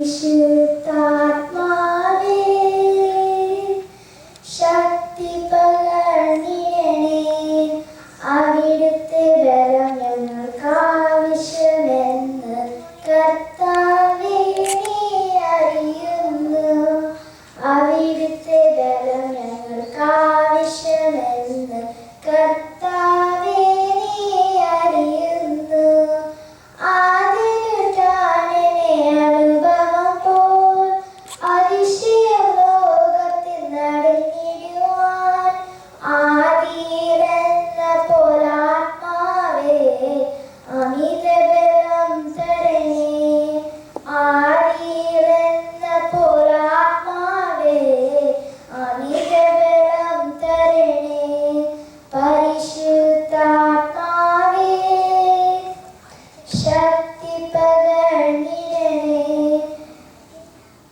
വിശുദ്ധാത്മാവേ, ശക്തി പകർന്നിടണേ. അവിടുത്തെ ബലം ഞങ്ങൾക്ക് ആവശ്യമെന്ന് കർത്താവേ നീ അറിയുന്നു. അവിടുത്തെ ബലം ഞങ്ങൾക്ക് ആവശ്യമെന്ന് കർത്താവേ നീ അറിയുന്നു. ശക്തി പകർന്നിടണേ.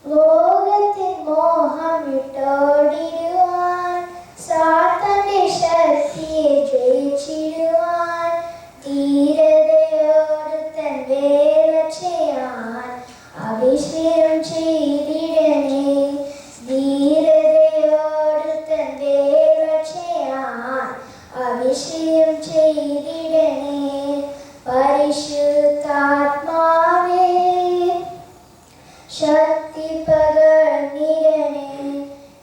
ലോകത്തിൻ മോഹം വിട്ടോടിടുവാൻ, സാത്താന്റെ ശക്തിയെ ജയിച്ചിടുവാൻ, ധീരതയോട് തൻ വേല ചെയ്യാൻ അഭിഷേകം ചെയ്തിടണേ. ധീരതയോട് തൻ വേല ചെയ്യാൻ അഭിഷേകം ചെയ്തിടണേ. പരിശുദ്ധാത്മാവേ, ശക്തി പകർന്നിടണേ.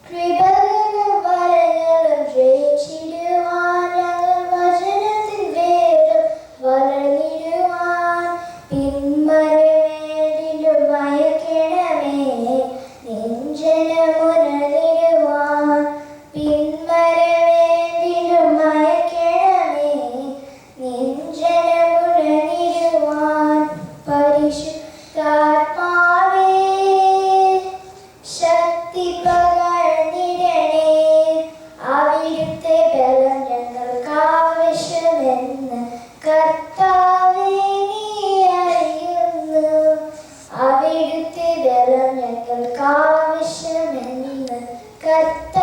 കൃപകളും വരങ്ങളും ജയിച്ചിടുവാൻ, ഞങ്ങൾ വചനത്തിൻ വേരും വളർന്നിടുവാൻ, പിന്മരവേണ്ടിലും മയക്കണമേ നെഞ്ചനമുണർന്നിടുവാൻ. പിന്മരവേണ്ടിലും മയക്കണമേ നെഞ്ചനമുണർന്നിടുവാൻ. പരിശുദ്ധാത്മാവേ, ശക്തി പകർന്നിടണേ. അവിടുത്തെ ബലം ഞങ്ങൾക്ക് ആവശ്യമെന്ന് കർത്താവേ നീ അറിയുന്നു. അവിടുത്തെ ബലം ഞങ്ങൾക്ക് ആവശ്യമെന്ന് കർത്താവേ